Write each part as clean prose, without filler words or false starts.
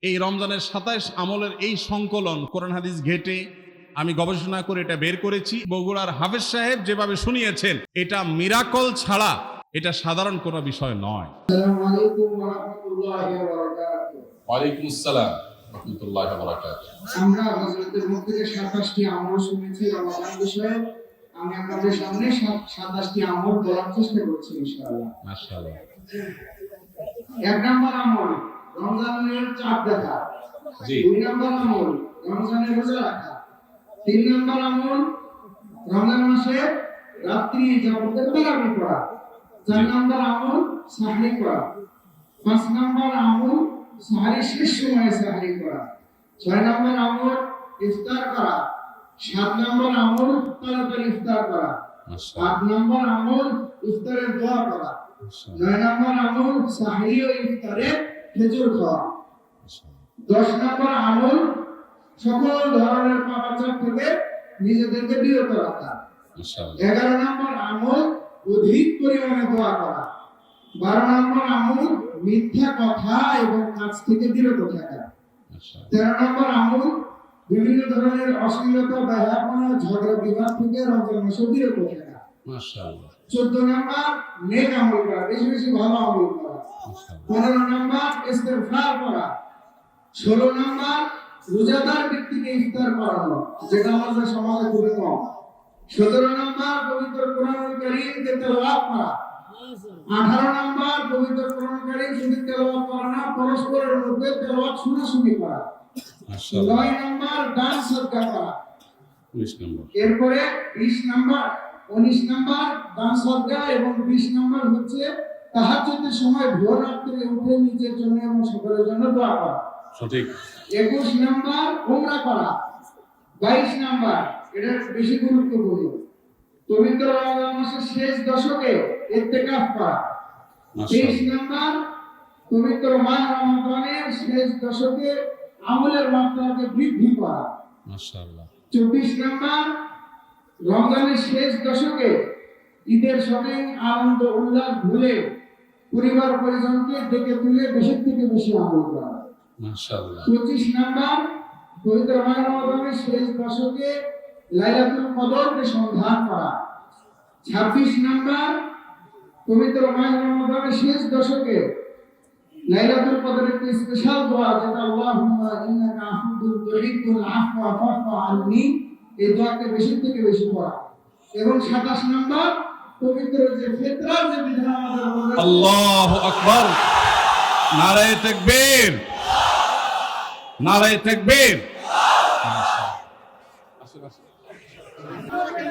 এই রমজানের ২৭ আমলের এই সংকলন কোরআন হাদিস ঘেটে আমি গবেষণা করে এটা বের করেছি। বগুড়ার হাফেজ সাহেব যেভাবে শুনিয়েছেন, এটা মিরাকল ছাড়া এটা সাধারণ কোনো বিষয় নয়। আসসালামু আলাইকুম ওয়া রাহমাতুল্লাহি ওয়া বারাকাতুহু। ওয়ালাইকুম আসসালাম রাহমাতুল্লাহি ওয়া বারাকাতুহু। আমরা হযরতের মুখ থেকে ২৭টি আমল শুনেছি রমজান বিষয়ে। আমি আপনাদের সামনে ২৭টি আমল বলার চেষ্টা করছি ইনশাআল্লাহ। মাশাআল্লাহ। ১ নম্বর আমল রমজানের চাঁদ দেখা। জি। ২ নম্বর আমল রমজানের রোজা রাখা। ৩ নম্বর আমল রমজান মাসে রাত্রি যাপনের তারাবি পড়া। ৪ নম্বর আমল সাহরি করা। ৫ নম্বর আমল সাহরি শেষ সময়ে সাহরি করা। ৬ নম্বর আমল ইফতার করা। ৭ নম্বর আমল তাড়াতাড়ি ইফতার করা। ৮ নম্বর আমল ইফতারের দোয়া করা। ৯ নম্বর আমল সাহরি ও ইফতারে খেজুর খাওয়া। ১০ নম্বর আমল সকল ধরনের পাপাচার থেকে নিজেদেরকে বিরত রাখা। ১১ নম্বর আমল অধিক পরিমাণে দোয়া করা। ১২ নম্বর আমল মিথ্যা কথা এবং কাজ থেকে বিরত থাকা। ১৩ নম্বর আমল বিভিন্ন ধরনের অশ্লীলতা, বেহায়াপনা, ঝগড়া বিবাদ থেকে রমজান মাসে বিরত থাকা। মাশাআল্লাহ। ১৪ নম্বর নেক আমল করা, বেশি বেশি ভালো আমল করা। ১৫ নম্বর ইস্তেগফার করা। ১৬ নম্বর রোজাদার ব্যক্তিকে ইফতার করানো, যেটা আমাদের সমাজে খুবই কম। ১৭ নম্বর পবিত্র কোরআনুল কারীমকে তেলাওয়াত করা। ১৮ নম্বর পবিত্র কোরআনুল কারীম শুধু তেলাওয়াত করা না, পরস্পরের মধ্যে তেলাওয়াত শোনাশুনি করা। ৯ নম্বর দান সদকা করা। ১৯ নম্বর। এরপরে ২০ নম্বর ১৯ নম্বর দান সদকা এবং ২০ নম্বর হচ্ছে তাহাজ্জুদের সময় ভোর রাত্রে উঠে নিজের জন্য এবং সকলের জন্য দোয়া করা। সঠিক। ২১ নম্বর উমরা করা। ২২ নম্বর, এটা বেশি গুরুত্বপূর্ণ, পবিত্র রমজান মাসের শেষ দশকে ইতিকাফ করা। ২৩ নম্বর পবিত্র মাহ রমজানের শেষ দশকে আমলের মাত্রাকে বৃদ্ধি করা। মাশাআল্লাহ। ২৪ নম্বর রমজানের শেষ দশকে ঈদের শপিং আনন্দ উল্লাস ভুলে পরিবার পরিজনকে ডেকে তুলে বেশি থেকে বেশি আমল করা। মাশাআল্লাহ। ২৫ নম্বর পবিত্র মাহ রমজানের শেষ দশকে লাইলাতুল কদরকে সন্ধান করা। ২৬ নম্বর পবিত্র মাহ রমজানের শেষ দশকে লাইলাতুল কদরের একটি স্পেশাল দোয়া, যেটা আল্লাহুম্মা ইন্নাকা আফুউন তুহিব্বুল আফওয়া ফাফু আননি, এই দোয়াকে বেশি থেকে বেশি পড়া। এবং ২৭ নম্বর পবিত্র যে ফিতরার যে বিধান আমাদের আল্লাহু আকবার। নারায়ে তাকবীর, নারায়ে তাকবীর।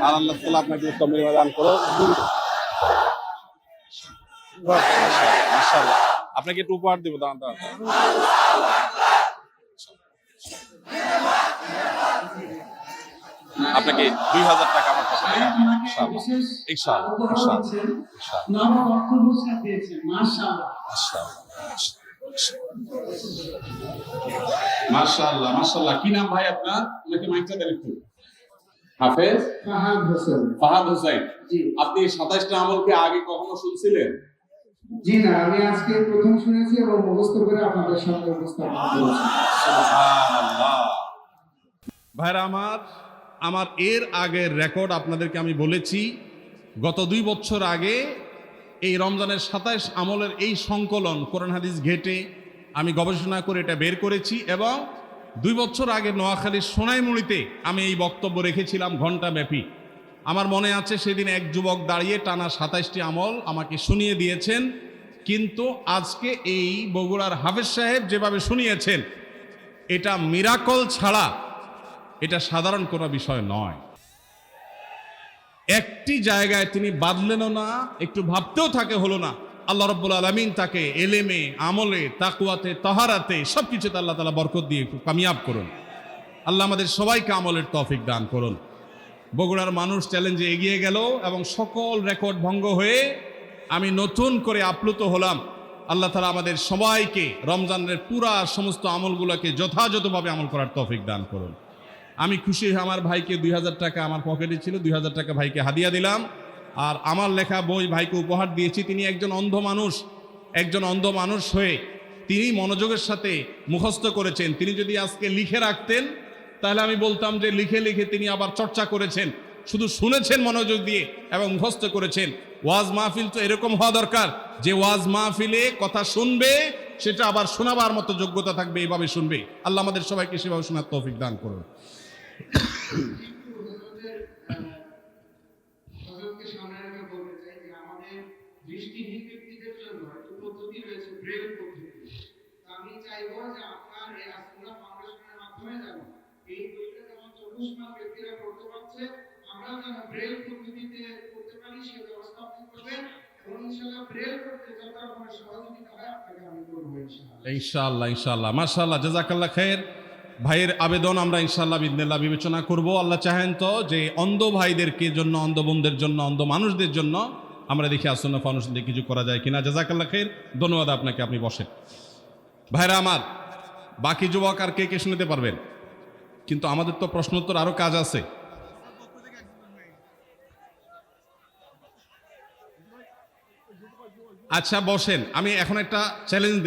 আর আল্লাহ তাআলা আপনাকে উত্তম দান করুন। মাশাআল্লাহ। আপনাকে একটু উপহার দেব, দাঁড়ান দাঁড়ান। আপনাকে ২০০০ টাকা আমার পক্ষ থেকে। ইনশাআল্লাহ, ইনশাআল্লাহ। নগদ অর্থ পুরস্কার পেয়েছেন, মাশাআল্লাহ। মাশাআল্লাহ, মাশাআল্লাহ। কি নাম ভাই আপনার? নাকি মাইকটা দেন একটু। হাফেজ ফাহাদ হোসেন। ফাহাদ হোসেন। জি। আপনি ২৭টা আমলকে আগে কখনো শুনছিলেন? জি না, আমি আজকে প্রথম শুনেছি এবং মুখস্থ করে আপনাদের সামনে উপস্থাপন করেছি। সুবহানাল্লাহ। ভাইরা আমার এর আগের রেকর্ড আপনাদেরকে আমি বলেছি। গত ২ বছর আগে এই রমজানের ২৭ আমলের এই সংকলন কোরআন হাদিস ঘেটে আমি গবেষণা করে এটা বের করেছি এবং ২ বছর আগে নোয়াখালীর সোনাইমুড়িতে আমি এই বক্তব্য রেখেছিলাম ঘণ্টাব্যাপী। আমার মনে আছে সেদিন এক যুবক দাঁড়িয়ে টানা ২৭টি আমল আমাকে শুনিয়ে দিয়েছেন, কিন্তু আজকে এই বগুড়ার হাফেজ সাহেব যেভাবে শুনিয়েছেন, এটা মিরাকল ছাড়া এটা সাধারণ কোনো বিষয় নয়। একটি জায়গায় তিনি বাদলেনও না, একটু ভাবতেও থাকে হলো না। আল্লাহ রাব্বুল আলামিন তাকে এলেমে, আমলে, তাকওয়াতে, তাহারাতে সবকিছুতে আল্লাহ তাআলা বরকত দিয়ে কামিয়াব করুন। আল্লাহ আমাদের সবাইকে আমলের তৌফিক দান করুন। বগুড়ার মানুষ চ্যালেঞ্জে এগিয়ে গেল এবং সকল রেকর্ড ভঙ্গ হয়ে আমি নতুন করে আপ্লুত হলাম। আল্লাহ তাআলা আমাদের সবাইকে রমজানের পুরা সমস্ত আমলগুলোকে যথাযথভাবে আমল করার তৌফিক দান করুন। আমি খুশি হয়ে আমার ভাইকে ২০০০ টাকা আমার পকেটে ছিল, ২০০০ টাকা ভাইকে হাদিয়া দিলাম। আর আমার লেখা বই ভাইকে উপহার দিয়েছি। তিনি একজন অন্ধ মানুষ হয়ে তিনি মনোযোগের সাথে মুখস্থ করেছেন। তিনি যদি আজকে লিখে রাখতেন তাহলে আমি বলতাম যে লিখে লিখে তিনি আবার চর্চা করেছেন, শুধু শুনেছেন মনোযোগ দিয়ে এবং মুখস্থ করেছেন। ওয়াজ মাহফিল তো এরকম হওয়া দরকার যে ওয়াজ মাহফিলে কথা শুনবে সেটা আবার শোনাবার মতো যোগ্যতা থাকবে, এইভাবে শুনবে। আল্লাহ আমাদের সবাইকে সেভাবে শোনার তৌফিক দান করুন। হযরতকে সামনে রেখে বলতে চাই যে আমাদের দৃষ্টিহীন ব্যক্তিদের জন্য একটা পদ্ধতি রয়েছে, ব্রেল পদ্ধতি। আমি চাইবো যে আপনার এই আসুনা ফাউন্ডেশনের মাধ্যমে যেন এই বইটা যেমন চতুষ্মান ব্যক্তিরা পড়তে পারছে, আমরা যেন ব্রেল পদ্ধতিতে করতে পারি সে ব্যবস্থা আপনি করবেন, এবং ইনশাআল্লাহ ব্রেল করতে যত রকমের সহযোগিতা হয় আপনাকে আমি করবো ইনশাআল্লাহ। ইনশাআল্লাহ ইনশাআল্লাহ, মাশাআল্লাহ, জাযাকাল্লাহ খায়ের। ভাইয়ের আবেদন আমরা ইনশাআল্লাহ বিদিনিল্লাহ বিবেচনা করব। আল্লাহ চাহেন তো যে অন্ধ ভাইদেরকে জন্য, অন্ধ বোনদের জন্য, অন্ধ মানুষদের জন্য আমরা দেখি আসুন্নাহ ফাউন্ডেশন দিয়ে কিছু করা যায় কিনা। জাযাকাল্লাহ খায়ের, ধন্যবাদ আপনাকে, আপনি বসেন। ভাইরা আমার, বাকি যুবক আর কে কে শুনতে পারবেন? কিন্তু আমাদের তো প্রশ্নোত্তর আরো কাজ আছে। আচ্ছা বসেন, আমি এখন একটা চ্যালেঞ্জ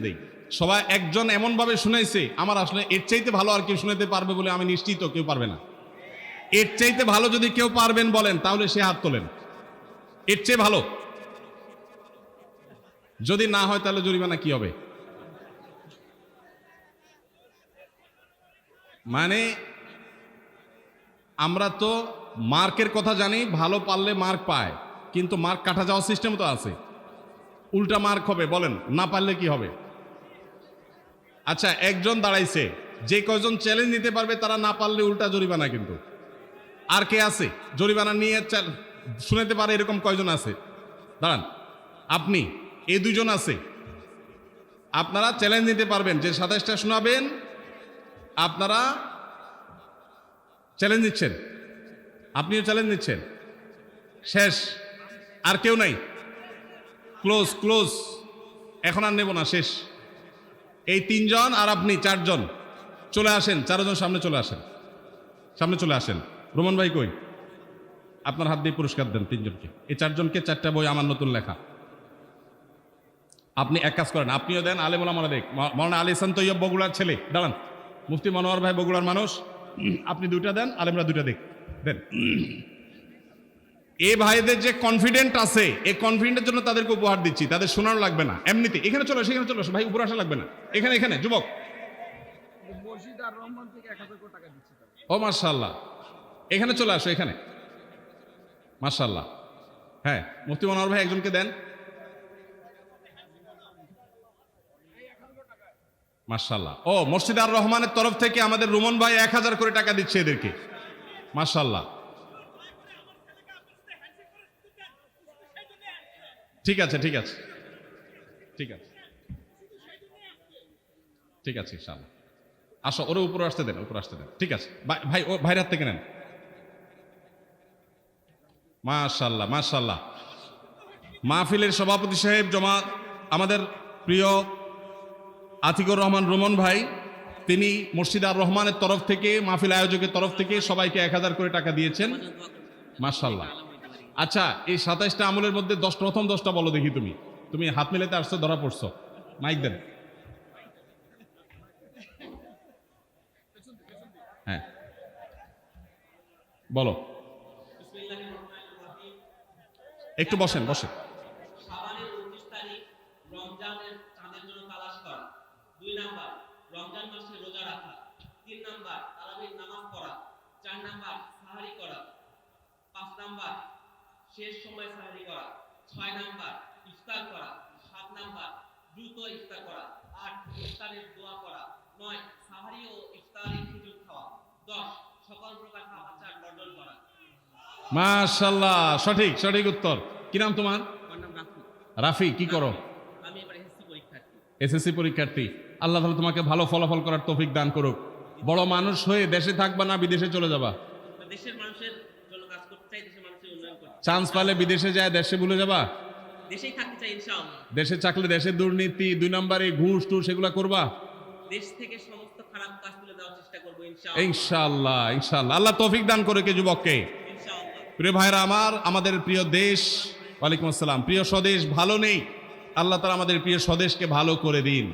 দেই। সবাই একজন এমন ভাবে শুনাইছে, আমার আসলে এর চাইতে ভালো আর কেউ শুনাইতে পারবে বলে আমি নিশ্চিত, কেউ পারবে না। এর চাইতে ভালো যদি কেউ পারবেন বলেন তাহলে সে হাত তোলেন। এর চেয়ে ভালো যদি না হয় তাহলে জরিমানা কি হবে? মানে আমরা তো মার্কের কথা জানি, ভালো পারলে মার্ক পায়, কিন্তু মার্ক কাটা যাওয়ার সিস্টেম তো আছে। উল্টা মার্ক হবে, বলেন না পারলে কি হবে? আচ্ছা, একজন দাঁড়াইছে, যে কয়জন চ্যালেঞ্জ নিতে পারবে তারা না পারলে উল্টা জরিমানা। কিন্তু আর কে আছে জরিমানা নিয়ে শুনাতে পারে এরকম কয়জন আছে? দাঁড়ান, আপনি, এই দুজন আছে। আপনারা চ্যালেঞ্জ নিতে পারবেন, যে 27টা শোনাবেন আপনারা চ্যালেঞ্জ নিচ্ছেন, আপনিও চ্যালেঞ্জ নিচ্ছেন। শেষ, আর কেউ নাই? ক্লোজ, এখন আর নেব না, শেষ। এই 3 জন আর আপনি 4 জন চলে আসেন, 4 জন সামনে চলে আসেন। রোমান ভাই কই? আপনার হাত দিয়ে পুরস্কার দেন 3 জনকে। এই 4 জনকে 4টা বই আমার নতুন লেখা। আপনি এক কাজ করেন, আপনিও দেন, আলেম ওলামারা দেখ। মাওলানা আলী হাসান তৈয়ব বগুড়ার ছেলে, দাঁড়ান। মুফতি মনোয়ার ভাই বগুড়ার মানুষ, আপনি 2টা দেন, আলেমরা 2টা দেন। এই ভাইদের যে কনফিডেন্ট আছে, এই কনফিডেন্টের জন্য তাদেরকে উপহার দিচ্ছি, তাদের শোনানো লাগবে না, এমনিতে এখানে চলো, সেখানে চলো, ভাই উপরে আসা লাগবে না, এখানে যুবক। ও মাশাআল্লাহ, এখানে চলে আসো, এখানে। মাশাআল্লাহ, হ্যাঁ, মুফতি মনোয়ার ভাই একজনকে দেন। মাশাআল্লাহ। ও, মসজিদ আর রহমানের তরফ থেকে আমাদের রুমন ভাই 1000 করে টাকা দিচ্ছে এদেরকে। মাশাআল্লাহ, ঠিক আছে ইনশাআল্লাহ। আসো, ওরে উপরে আসতে দেন। ঠিক আছে ভাই, ও ভাইয়ের হাত থেকে নেন। মাশাআল্লাহ। মাহফিলের সভাপতি সাহেব জমা আমাদের প্রিয় আতিকুর রহমান রুমন ভাই, তিনি মসজিদ আর রহমানের তরফ থেকে, মাহফিল আয়োজকের তরফ থেকে সবাইকে 1000 করে টাকা দিয়েছেন। মাশাআল্লাহ। আচ্ছা, এই 27টা আমলের মধ্যে প্রথম 10টা বলো দেখি। তুমি হাত মিলাতে আসছো, ধরা পড়ছো। মাইক দেন। হ্যাঁ, বলো। একটু বসেন। শাবানের 29 তারিখ রমজানের চাঁদের জন্য তালাশ করা। 2 নাম্বার, রমজান মাসে রোজা রাখা। 3 নাম্বার, তারাবির নামাজ পড়া। 4 নাম্বার, সাহারি করা। 5 নাম্বার, শেষ সময় সাহারি করা। 6 নাম্বার, ইফতার করা। 7 নাম্বার, দ্রুত ইফতার করা। 8 ইফতারের দোয়া করা। 9 সাহারি ও ইফতারের সুযোগ খাওয়া। 10 সকল প্রকার খাবার বর্জন করা। মাশাআল্লাহ, সঠিক উত্তর। কি নাম তোমার? রাফি। কি করো? আমি এবার এসএসসি পরীক্ষার্থী। আল্লাহ তাআলা তোমাকে ভালো ফলাফল করার তৌফিক দান করুক। বড় মানুষ হয়ে দেশে থাকবা না বিদেশে চলে যাবা? দেশের মানুষের জন্য কাজ করতে চাই, দেশের মানুষের উন্নয়ন করতে চাই। চান্স পালে বিদেশে যায় দেশে ভুলে যাবা? দেশেই থাকতে চাই ইনশাআল্লাহ। দেশে থাকলে দেশের দুর্নীতি, 2 নম্বরে ঘুষ টুস সেগুলা করবা? দেশ থেকে সমস্ত খারাপ কাজ তুলে দেওয়ার চেষ্টা করব ইনশাআল্লাহ। আল্লাহ তৌফিক দান করে কে যুবককে। প্রিয় ভাইরা আমার, আমাদের প্রিয় দেশ, ওয়ালাইকুম আসসালাম, প্রিয় স্বদেশ ভালো নেই, আল্লাহ তাআলা আমাদের প্রিয় স্বদেশকে ভালো করে দিন।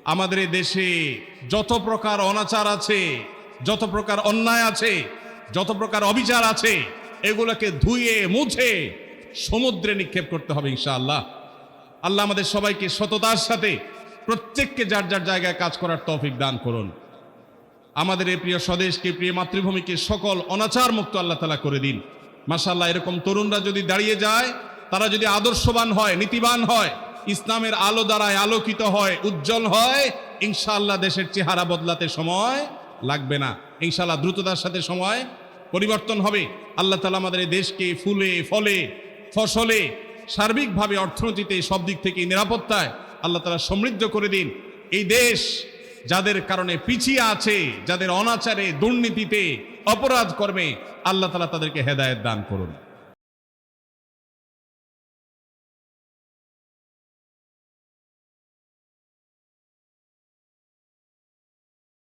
আমাদের এই দেশে যত প্রকার অনাচার আছে, যত প্রকার অন্যায় আছে, যত প্রকার অবিচার আছে, এগুলোকে ধুয়ে মুছে সমুদ্রে নিক্ষেপ করতে হবে ইনশাআল্লাহ। আল্লাহ আমাদের সবাইকে সততার সাথে প্রত্যেককে যার যার জায়গায় কাজ করার তৌফিক দান করুন। আমাদের এই প্রিয় স্বদেশকে, প্রিয় মাতৃভূমিকে সকল অনাচার মুক্ত আল্লাহ তাআলা করে দিন। মাশাআল্লাহ, এরকম তরুণরা যদি দাঁড়িয়ে যায়, তারা যদি আদর্শবান হয়, নীতিবান হয়, ইসলামের আলো দ্বারায় আলোকিত হয়, উজ্জ্বল হয়, ইনশাআল্লাহ দেশের চেহারা বদলাতে সময় লাগবে না। ইনশাআল্লাহ দ্রুততার সাথে সময় পরিবর্তন হবে। আল্লাহ তাআলা আমাদের এই দেশকে ফুলে ফলে ফসলে সার্বিকভাবে অর্থনীতিতে সব দিক থেকে নিরাপত্তায় আল্লাহ তাআলা সমৃদ্ধ করে দিন। এই দেশ যাদের কারণে পিছিয়ে আছে, যাদের অনাচারে, দুর্নীতিতে, অপরাধ কর্মে, আল্লাহ তাআলা তাদেরকে হেদায়েত দান করুন।